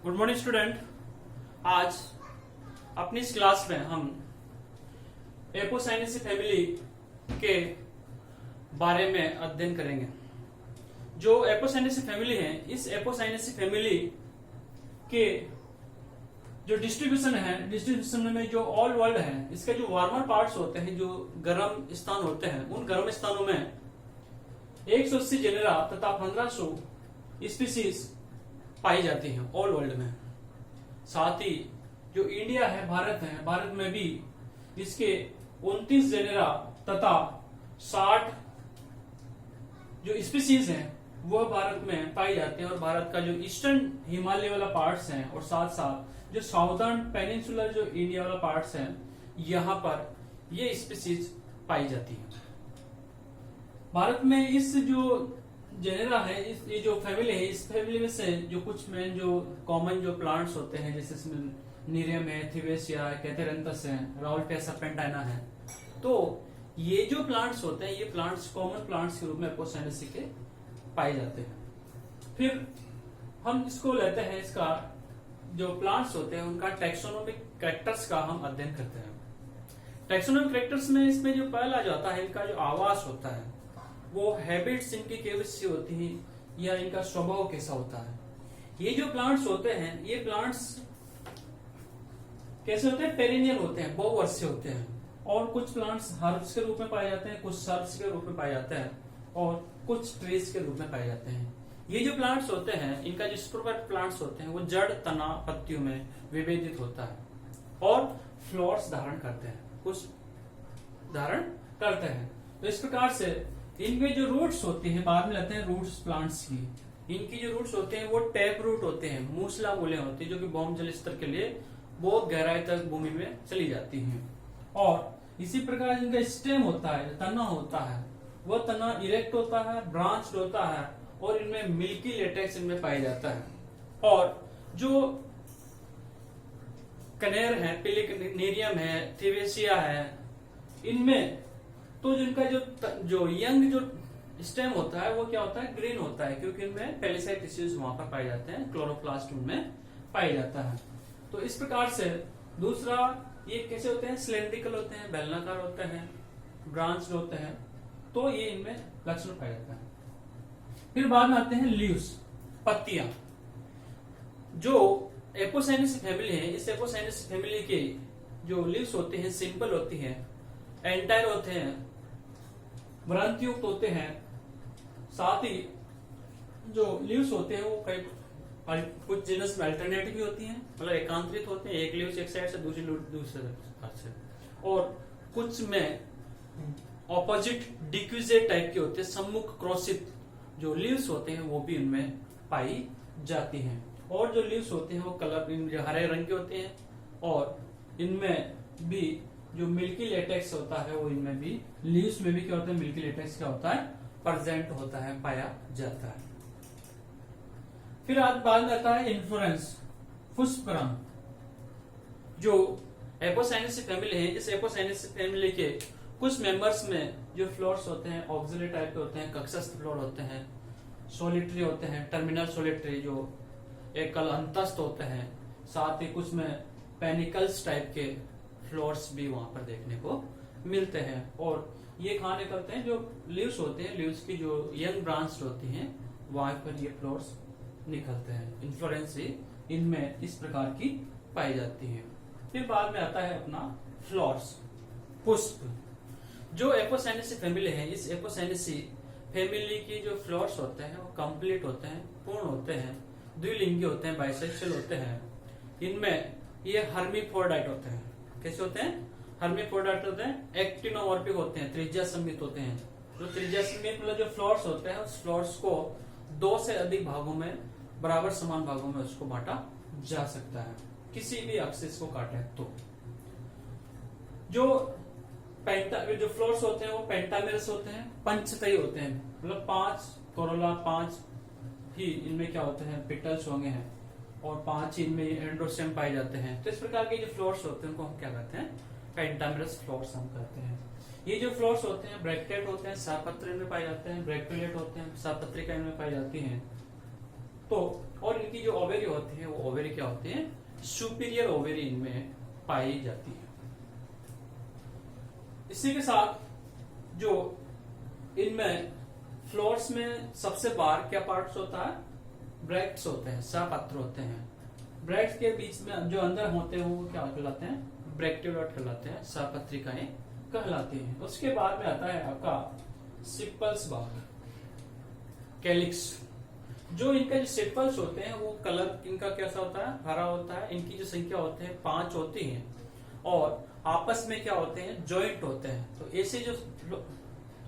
Good morning student. आज अपनी इस क्लास में हम एपोसाइनेसी फैमिली के बारे में अध्ययन करेंगे। जो एपोसाइनेसी फैमिली है, इस एपोसाइनेसी फैमिली के जो डिस्ट्रीब्यूशन में जो ऑल वर्ल्ड है, इसके जो वार्मर पार्ट्स होते हैं, जो गर्म स्थान होते हैं, उन गर्म स्थानों में 180 जेनेरा तथा 1500 स्पीसीज पाई जाती हैं ऑल वर्ल्ड में। साथ ही जो इंडिया है, भारत में भी इसके 29 जेनेरा तथा 60 जो स्पीसीज हैं वह भारत में पाई जाते हैं। और भारत का जो ईस्टर्न हिमालय वाला पार्ट्स हैं और साथ साथ जो साउदर्न पेनिनसुलर जो इंडिया वाला पार्ट्स हैं, यहाँ पर ये स्पीसीज पाई जाती है। भारत में इस जो जेनेरा है, ये जो फैमिली है, इस फैमिली में से जो कुछ मेन जो कॉमन जो प्लांट्स होते हैं, जैसे इसमें नीरियम है, थिवेसिया है, कैथेरंथस है, राउल्टिया सर्पेंटाइना है। तो ये जो प्लांट्स होते हैं, ये प्लांट्स कॉमन प्लांट्स के रूप में एपोसाइनेसी के पाए जाते हैं। फिर हम इसको लेते हैं, इसका जो प्लांट्स होते हैं उनका टैक्सोनॉमिक कैरेक्टर्स का हम अध्ययन करते हैं। टैक्सोनॉमिक कैरेक्टर्स में इसमें जो पहला जो आता है, इनका जो आवास होता है, वो हैबिट्स इनकी कैसी होती हैं या इनका स्वभाव कैसा होता है। ये जो प्लांट्स होते हैं, ये प्लांट्स कैसे होते हैं, पेरिनियल होते हैं, बहुवर्षीय होते हैं। और कुछ प्लांट्स हर्ब्स के रूप में पाए जाते हैं, कुछ सर्ब्स के रूप में पाए जाते हैं और कुछ ट्रीज के रूप में पाए जाते हैं। ये जो प्लांट्स होते हैं, इनका जो स्पोरोफाइट प्लांट्स होते हैं, वो जड़, तना, पत्तियों में विभेदित होता है और फ्लोर्स धारण करते हैं, कुछ धारण करते हैं। तो इस प्रकार से इनके जो रूट्स होती हैं, बाद में लेते हैं रूट्स प्लांट्स की। इनकी जो रूट्स होते हैं वो टैप रूट होते हैं, मूसला मूलें होती है, जो कि भौम जल स्तर के लिए बहुत गहराई तक भूमि में चली जाती हैं। और इसी प्रकार इनका स्टेम होता है, तना होता है, वह तना इरेक्ट होता है, ब्रांच्ड होता है और इनमें मिल्की लेटेक्स इनमें पाया जाता है। और जो कनेर है, पिलिकनेरियम है, थिवेसिया है, इनमें तो जिनका जो यंग जो स्टेम होता है वो क्या होता है, ग्रीन होता है, क्योंकि इनमें पेलिसाइड टिश्यूज वहां पर पाए जाते हैं, क्लोरोप्लास्ट उनमें पाया जाता है। तो इस प्रकार से दूसरा, ये कैसे होते हैं, सिलेंड्रिकल होते हैं, बेलनाकार होते हैं, ब्रांच्ड होते हैं। तो ये इनमें लक्षण पाया जाता है। फिर बाद में आते हैं लीव्स, पत्तियां। जो एपोसाइनेसी फैमिली है, इस एपोसाइनेसी फैमिली के जो लीव्स होते हैं सिंपल होती है, एंटायर होते हैं, वृंतयुक्त होते हैं। साथ ही जो लीव्स होते हैं वो कई कुछ जीनस में अल्टरनेटिव भी होती हैं, मतलब एकांतरित होते हैं, एक लीव्स एक साइड से दूसरी दूसरे साइड से। और कुछ में ऑपोजिट डिक्विजेट टाइप के होते हैं, सम्मुख क्रॉसित जो लीव्स होते हैं वो भी इनमें पाई जाती हैं। और जो लीव्स होते हैं वो कलर हरे रंग के होते हैं और इनमें भी जो मिल्की लेटेक्स होता है वो इनमें भी, लीव्स में भी क्या होता है, मिल्की लेटेक्स क्या होता है, प्रेजेंट होता है, पाया जाता है। फिर आज बाद में आता है इन्फ्लोरेंस, पुष्पक्रम। जो एपोसाइनेसी फैमिली है, इस एपोसाइनेसी फैमिली के कुछ मेंबर्स में जो फ्लोर्स होते हैं ऑक्सिलरी टाइप के होते हैं, कक्षस्थ फ्लोर होते हैं, सोलिटरी होते हैं, टर्मिनल सोलिटरी जो एकल अंतस्थ होते हैं। साथ ही कुछ में पेनिकल्स टाइप के फ्लोर्स भी वहां पर देखने को मिलते हैं। और ये कहाँ निकलते हैं, जो लीव्स होते हैं, लीव्स की जो यंग ब्रांच होती हैं वहां पर ये फ्लोर्स निकलते हैं। इन्फ्लोरेंसी इनमें इस प्रकार की पाई जाती है। फिर बाद में आता है अपना फ्लोर्स, पुष्प। जो एपोसाइनेसी फैमिली है, इस एपोसाइनेसी फैमिली की जो फ्लोर्स होते हैं वो कंप्लीट होते हैं, पूर्ण होते हैं, द्विलिंगी होते हैं, बाइसेक्सुअल होते हैं। इनमें ये हर्मीफ्रोडाइट होते हैं। कैसे होते हैं, हर्मीफ्रोडाइट होते हैं, एक्टिनोमॉर्फिक होते हैं, त्रिज्या सममित होते हैं। जो त्रिज्या सममित मतलब जो फ्लोर्स होते हैं, उस फ्लोर्स को 2 से अधिक भागों में, बराबर समान भागों में उसको बांटा जा सकता है, किसी भी एक्सिस को काटे तो। जो फ्लोर्स होते हैं वो पेंटामेरस होते हैं, पंचतई होते हैं, मतलब 5 कोरोला, 5 ही इनमें क्या होते हैं, पेटल्स होंगे हैं और 5 इनमें एंड्रोस्टेम पाए जाते हैं। तो इस प्रकार के जो फ्लोर्स होते हैं उनको हम क्या कहते हैं, पेंटामेरस फ्लोर्स हम कहते हैं। ये जो फ्लोर्स होते हैं ब्रैक्टेट होते हैं, सपत्र में पाए जाते हैं, ब्रैक्युलेट होते हैं, सपत्रिका इनमें पाई जाती हैं। तो और इनकी जो ओवेरी होती है वो ओवेरी क्या क्या होती है, सुपीरियर ओवेरी इनमें पाई जाती है। इसी के साथ जो इनमें फ्लोर्स में सबसे बाहर क्या पार्ट्स होता है, ब्रैक्ट्स होते हैं, सहपत्र होते हैं। ब्रैक्ट्स के बीच में जो अंदर होते हैं वो क्या कहलाते हैं, ब्रैक्टियोलेट कहलाते हैं, सहपत्रिकाएं कहलाती हैं। उसके बाद में आता है आपका सिपल्स भाग, कैलिक्स। जो इनका जो सिपल्स होते हैं वो कलर इनका कैसा होता है, हरा होता है। इनकी जो संख्या होते हैं 5 होती है और आपस में क्या होते हैं, जॉइंट होते हैं। तो ऐसे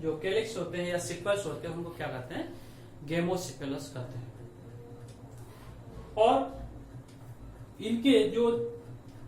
जो कैलिक्स होते हैं या सिपल्स होते हैं उनको क्या कहते हैं, गेमोसिपेलस कहते हैं। और इनके जो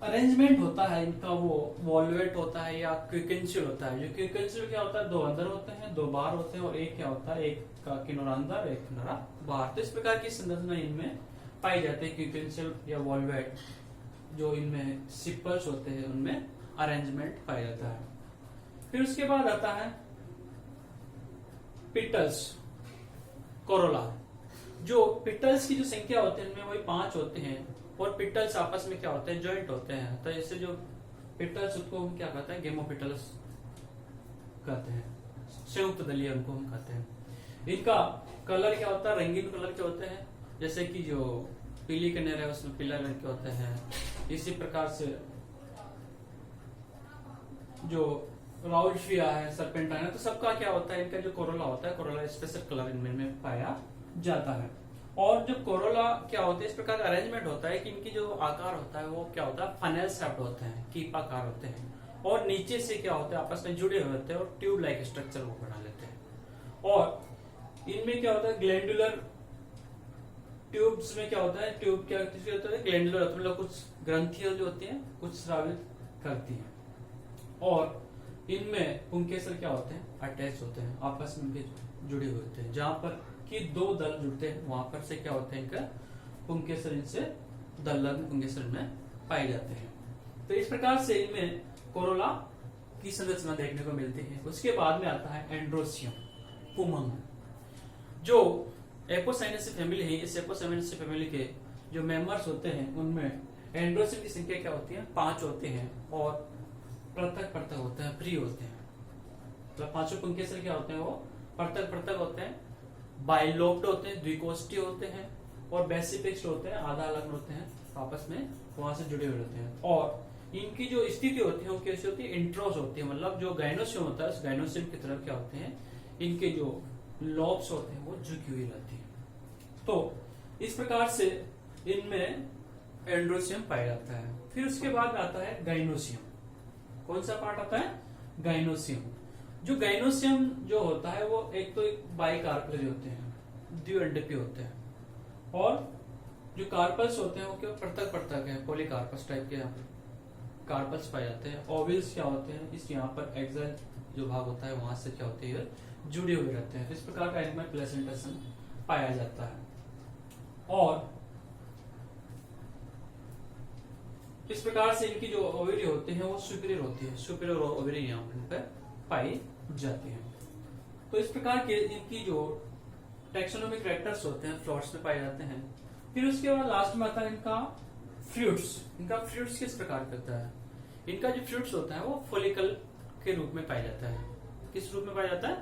अरेंजमेंट होता है इनका वो वॉल्वेट होता है या क्विकेंशियल होता है। जो क्विकेंशियल क्या होता है, 2 अंदर होते हैं 2 बाहर होते हैं और एक क्या होता है, एक का किनारा अंदर एक किनारा बाहर। तो इस प्रकार की संरचना इनमें पाई जाती है, क्विकेंशियल या वॉल्वेट। जो इनमें सिपल्स होते हैं उनमें अरेंजमेंट पाया जाता है। फिर उसके बाद आता है पिटल्स, कोरोला। जो पिटल्स की जो संख्या होती है इनमें वही 5 होते हैं और पिटल्स आपस में क्या होते हैं, जॉइंट होते हैं। तो इससे जो पिटल्स उसको हम क्या कहते हैं, गेमोपिटल्स कहते हैं, संयुक्त दलीय उनको हम कहते हैं। इनका कलर क्या होता है, रंगीन कलर के होते हैं। जैसे कि जो पीली कनेर है उसमें पीला रंग के होते हैं। इसी प्रकार से जो राउल्फिया है, सर्पेंटाइन है, तो सबका क्या होता है, इनका जो कोरोला होता है, कोरोला स्पेशल कलर इनमें पाया जाता है। और जो कोरोला क्या होते हैं, इस प्रकार का अरेंजमेंट होता है कि इनकी जो आकार होता है वो क्या होता है, फनेल शेप्ड होते हैं, कीप आकार होते हैं। और नीचे से क्या होते हैं, आपस में जुड़े हुए होते हैं और ट्यूब लाइक स्ट्रक्चर वो बना लेते हैं। और इनमें क्या होता है, ग्लैंडुलर ट्यूब्स में क्या होता है, ट्यूब क्या होता है, ग्लैंडुलर होता है, मतलब कुछ ग्रंथियां जो होती हैं कुछ स्रावित करती हैं। और इनमें पुंकेसर क्या होते हैं, अटैच होते हैं, आपस में जुड़े हुए होते हैं। जहां पर कि 2 दल जुड़ते हैं वहां पर से क्या होते हैं, इनका पुंकेसर इनसे दल पुंकेसर में पाए जाते हैं। तो इस प्रकार से इनमें कोरोला की संरचना देखने को मिलती है। उसके बाद में आता है एंड्रोसियम, पुमंग। जो एपोसाइनेसी फैमिली है, इस एपोसाइनेसी फैमिली के जो मेंबर्स होते हैं उनमें एंड्रोसियम की संख्या क्या होती है, 5 होते हैं और पृथक पृथक होते हैं, फ्री होते हैं। मतलब 5 पुंकेसर क्या होते हैं, वो पृथक पृथक होते हैं, बाइलोब्ड होते हैं, द्विकोष्ठी होते हैं और बेसिफिक्स्ड होते हैं, आधा अलग होते हैं, आपस में वहां से जुड़े हुए होते हैं। और इनकी जो स्थिति होती है वो कैसी होती है, इंट्रोस होती है। मतलब जो गाइनोसियम होता है उस गाइनोसियम की तरफ क्या होते हैं, इनके जो लॉब्स होते हैं वो झुकी हुई रहती है। तो इस प्रकार से इनमें एंड्रोसियम पाया जाता है। फिर उसके बाद आता है गाइनोसियम। कौन सा पार्ट आता है, गाइनोसियम। जो गाइनोसियम जो होता है वो एक तो बाइकार्पल होते हैं, द्विअंडपी होते हैं। और जो कार्पल्स होते हैं वो क्या पृथक पृथक है, पॉलीकार्पस टाइप के यहाँ पे कार्पल्स पाए जाते हैं। ओविल्स क्या होते हैं, इस यहाँ पर एक्सल जो भाग होता है वहां से क्या होते हैं, जुड़े हुए रहते हैं। इस प्रकार का इनमें प्लेसेंटेशन पाया जाता है। और इस प्रकार से इनकी जो ओवरी होते हैं वो सुपीरियर होती है, सुपीरियर ओवरी यहाँ पर पाई जाती है। तो इस प्रकार के इनकी जो टेक्सोनोमिक कैरेक्टर्स होते हैं फ्लोर्स में पाए जाते हैं। फिर उसके बाद लास्ट में आता है इनका फ्रूट्स। इनका फ्रूट्स किस प्रकार करता है, इनका जो फ्रूट्स होता है वो फोलिकल के रूप में पाया जाता है। किस रूप में पाया जाता है,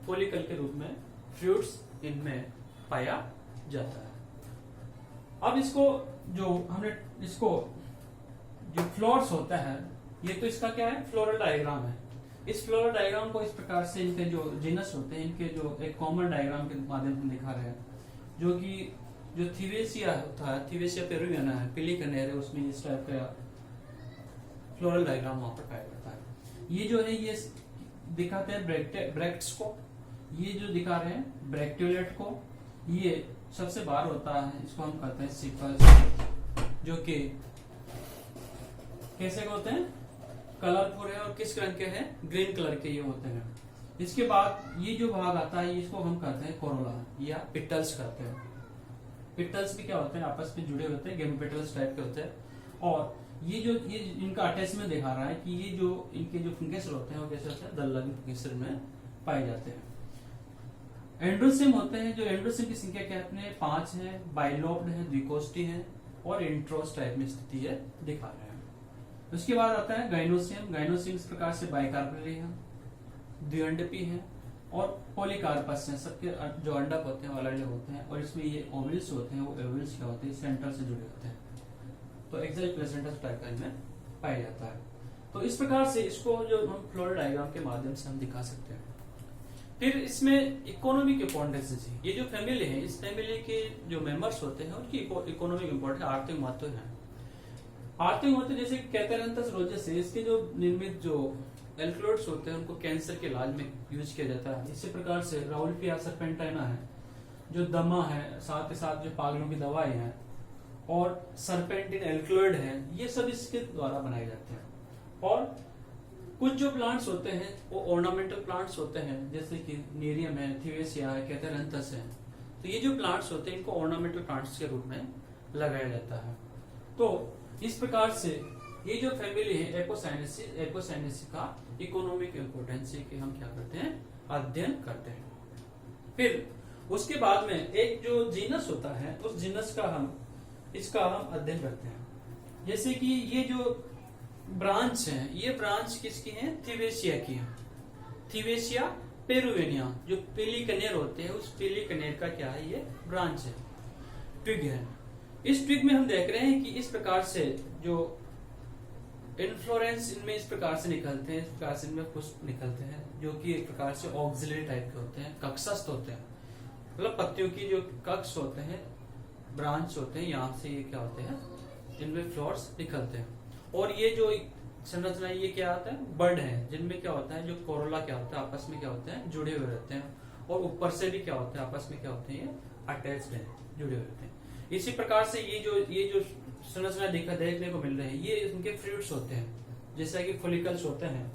फोलिकल के रूप में फ्रूट्स इनमें पाया जाता है। अब इसको जो हमने इसको जो फ्लोर्स होता है, ये तो इसका क्या है, फ्लोरल डायग्राम है। इस फ्लोरल डायग्राम को इस प्रकार से इनके जो जीनस होते हैं इनके जो एक कॉमन डायग्राम के माध्यम से दिखा रहे हैं। जो कि जो थीवेसिया होता है, थीवेसिया पेरुवियाना है, पीली कनेर है, उसमें इस टाइप का फ्लोरल डायग्राम वहां पर पाया जाता है। ये जो है ये दिखाते हैं ब्रैक्ट्स को, ये जो दिखा रहे हैं ब्रैक्टियोलेट को। ये सबसे बाहर होता है, इसको हम कहते हैं सिपल्स, जो कि कैसे होते हैं, कलरफुल है और किस रंग के हैं, ग्रीन कलर के ये होते हैं। इसके बाद ये जो भाग आता है इसको हम कहते हैं कोरोला या पिटल्स कहते हैं। पिटल्स भी क्या होते हैं, आपस में जुड़े होते हैं, गेमोपेटल्स टाइप के होते हैं। और ये जो ये इनका अटैचमेंट दिखा रहा है कि ये जो इनके जो फंगेसर होते हैं वो कैसे होते हैं, दलदली फंगेसर में पाए जाते हैं। एंड्रोसियम होते हैं, जो एंड्रोसियम की संख्या क्या है, 5 है, बाइलोब्ड है, द्विकोष्ठी है और इंट्रोस टाइप में स्थिति है दिखा रहे हैं। उसके बाद आता है गाइनोसियम। गाइनोसियम इस प्रकार से बाइकार्पेली है, द्विअंडपी है और पॉलीकार्पस है। सबके जो अंडक होते हैं वो अलग अलग होते हैं और इसमें ये ओवल्स होते हैं, वो ओवल्स क्या होते हैं सेंटर से जुड़े होते हैं, तो एक्सेल प्लेसेंटा टाइप का इनमें पाया जाता है। तो इस प्रकार से इसको जो हम फ्लोरल डायग्राम के माध्यम से हम दिखा सकते हैं। फिर इसमें इकोनॉमिक इंपॉर्टेंस है। ये जो फैमिली है, इस फैमिली के जो मेंबर्स होते हैं उनकी इकोनॉमिक इंपॉर्टेंस आर्थिक महत्व है। आर्थिक महत्व जैसे कैथेरेंथस रोजेस है, इसके जो निर्मित जो एल्कलॉइड्स होते हैं उनको कैंसर के इलाज में यूज किया जाता है। इसी प्रकार से राउल्फिया सर्पेंटाइना है जो दमा है, साथ ही साथ जो पागलों की दवाई है और सर्पेंटिन एल्कलॉइड है, ये सब इसके द्वारा बनाए जाते हैं। और कुछ जो प्लांट्स होते हैं वो ऑर्नामेंटल प्लांट्स होते हैं, जैसे कि नेरियम है, थिवेसिया है, कैथेरेंथस है। तो ये जो प्लांट्स होते हैं इनको ऑर्नामेंटल प्लांट्स के रूप में लगाया जाता है। तो इस प्रकार से ये जो फैमिली है एपोसाइनेसी का इकोनॉमिक इम्पोर्टेंस है कि हम क्या करते हैं, अध्ययन करते हैं। फिर उसके बाद में एक जो जीनस होता है उस जीनस का इसका हम अध्ययन करते हैं। जैसे कि ये जो ब्रांच है, ये ब्रांच किसकी है, थिवेसिया की है। थिवेसिया पेरुवेनिया, जो पीली कनेर होते हैं उस पीली कनेर का क्या है, ये ब्रांच है, ट्विग है। इस ट्विग में हम देख रहे हैं कि इस प्रकार से जो इन्फ्लोरेंस इनमें इस प्रकार से निकलते हैं, इस प्रकार से इनमें पुष्प निकलते हैं जो कि एक प्रकार से ऑक्सिलरी टाइप के होते हैं, कक्षस्थ होते हैं। मतलब पत्तियों की जो कक्ष होते हैं, ब्रांच होते हैं, यहाँ से ये क्या होते हैं, इनमें फ्लावर्स निकलते हैं। और ये जो संरचना ये क्या होता है, बर्ड है, जिनमें क्या होता है जो कोरोला क्या होता है आपस में क्या होते हैं, जुड़े हुए रहते हैं। और ऊपर से भी क्या होते हैं, आपस में क्या होते हैं, ये अटैच्ड है, जुड़े हुए रहते हैं। इसी प्रकार से ये जो संरचना देखने को मिल रही है, ये इनके फ्रूट्स होते हैं। जैसा कि फॉलिकल्स होते हैं,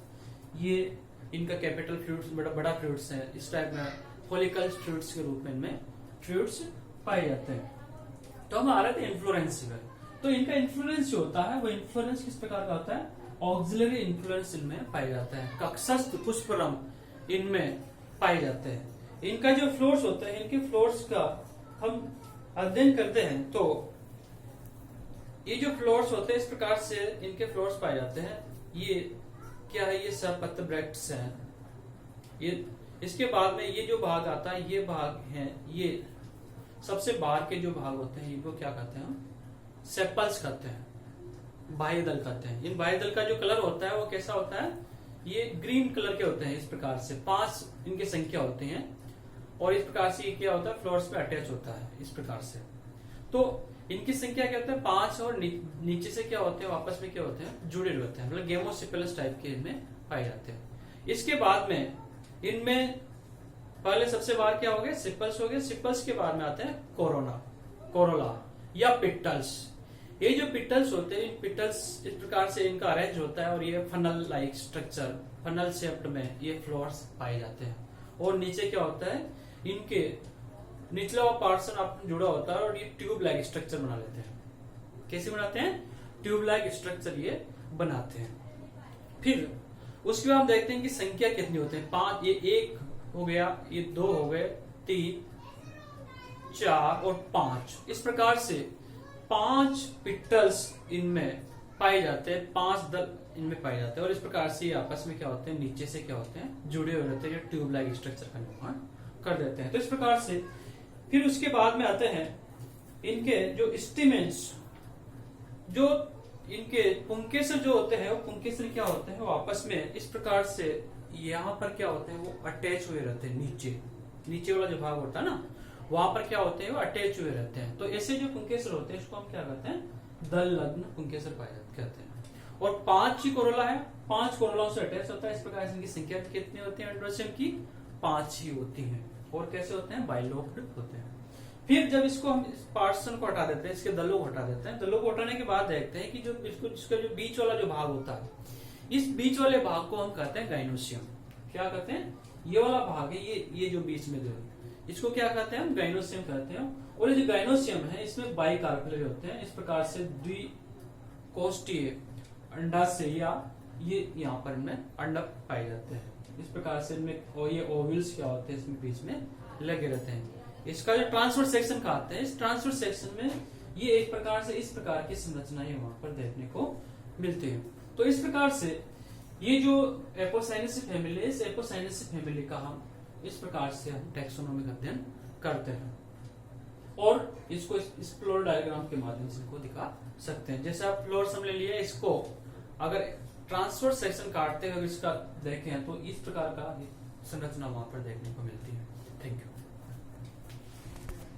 ये इनका कैपिटल फ्रूट्स, बड़ा फ्रूट्स है। इस टाइप में फॉलिकल्स फ्रूट्स के रूप में इनमें फ्रूट्स पाए जाते हैं। तो हम आ रहे थे इन्फ्लोरेंस में। तो इनका इन्फ्लुएंस जो होता है वो इन्फ्लुएंस किस प्रकार का होता है, ऑक्सिलरी इन्फ्लुएंस इनमें पाया जाता है। कक्षस्थ पुष्परम इनमें पाए जाते हैं। इनका जो फ्लोर्स होता है, इनके फ्लोर्स का हम अध्ययन करते हैं तो ये जो फ्लोर्स होते हैं इस प्रकार से इनके फ्लोर्स पाए जाते हैं। ये क्या है, ये सपत्र ब्रैक्ट्स हैं। ये इसके बाद में ये जो भाग आता है, ये भाग है, ये सबसे बाहर के जो भाग होते हैं इनको क्या कहते हैं, हम सेपल्स कहते हैं, बाह्य दल कहते हैं। इन बाह्य दल का जो कलर होता है वो कैसा होता है, ये ग्रीन कलर के होते हैं। इस प्रकार से 5 इनकी संख्या होती है और इस प्रकार से ये क्या होता है, फ्लोर्स पे अटैच होता है इस प्रकार से। तो इनकी संख्या क्या होता है 5 और नीचे से क्या होते हैं, आपस में क्या होते हैं, जुड़े रहते हैं। मतलब गेमोसिपेलस टाइप के इनमें पाए जाते हैं। इसके बाद में इनमें पहले सबसे बाहर क्या हो गए, सिपल्स हो गए। सिपल्स के बाद में आते हैं कोरोला या पिटल्स। ये जो पिटल्स होते हैं, इन पिटल्स इस प्रकार से इनका अरेंज होता है और ये funnel like structure, funnel shaped में ये फ्लोर्स पाए जाते हैं। और नीचे क्या होता है, इनके निचला पोर्शन आप जुड़ा होता है और ये ट्यूब लाइक स्ट्रक्चर बना लेते हैं। कैसे बनाते हैं, ट्यूब लाइक स्ट्रक्चर ये बनाते हैं। फिर उसके बाद हम देखते हैं कि संख्या कितनी होते हैं, 5, ये 1 हो गया, ये 2 हो गए, 3, 4 और 5। इस प्रकार से 5 पिटल्स इनमें पाए जाते हैं, 5 दल इनमें पाए जाते हैं। और इस प्रकार से आपस में क्या होते हैं, नीचे से क्या होते हैं, जुड़े हुए रहते हैं, ट्यूब लाइक स्ट्रक्चर का निर्माण कर देते हैं। तो इस प्रकार से फिर उसके बाद में आते हैं इनके जो स्टिमेंस, जो इनके पुंकेसर जो होते हैं, वो पुंकेसर क्या होते हैं, वो आपस में इस प्रकार से यहाँ पर क्या होते हैं, वो अटैच हुए रहते हैं। नीचे वाला जो भाग होता है ना, वहां पर क्या होते हैं, वो अटैच हुए रहते हैं। तो ऐसे जो पुंकेसर होते हैं इसको हम क्या कहते हैं, दल लग्न पुंकेसर कहते हैं। और 5 ही कोरोला है, 5 कोरोलाओं से अटैच होता है। इस प्रकार से इनकी संख्या कितनी होती है, एंड्रोसियम की 5 ही होती है। और कैसे होते हैं, बाइलोब्ड होते हैं। फिर जब इसको हम इस पार्सन को हटा देते हैं, इसके दलों को हटा देते हैं, दलों को हटाने के बाद देखते हैं कि जो इसका जो बीच वाला जो भाग होता है, इस बीच वाले भाग को हम कहते हैं गाइनोसियम। क्या कहते हैं, ये वाला भाग है, ये जो बीच में जो है, इसको क्या कहते हैं, हम गाइनोसियम कहते हैं। और ये जो गाइनोसियम है इसमें बाइकार्पेल होते हैं। इस प्रकार से द्विकोष्ठीय अंडाशय या ये यहाँ पर इनमें अंडक पाए जाते हैं। इस प्रकार से इनमें और ये ओवल्स क्या होते हैं इसमें बीच में लगे रहते हैं। इसका जो ट्रांसवर्स सेक्शन कहते हैं, इस ट्रांसवर्स सेक्शन में ये एक प्रकार से इस प्रकार की संरचनाएं वहां पर देखने को मिलती है। तो इस प्रकार से ये जो एपोसाइनेसी फैमिली है, इस एपोसाइनेसी फैमिली का हम इस प्रकार से हम टैक्सोनॉमिक अध्ययन करते हैं और इसको इस फ्लोर डायग्राम के माध्यम से इनको दिखा सकते हैं। जैसे आप फ्लोर समझ लिया, इसको अगर ट्रांसफर सेक्शन काटते हुए इसका देखें तो इस प्रकार का संरचना वहां पर देखने को मिलती है। Thank you.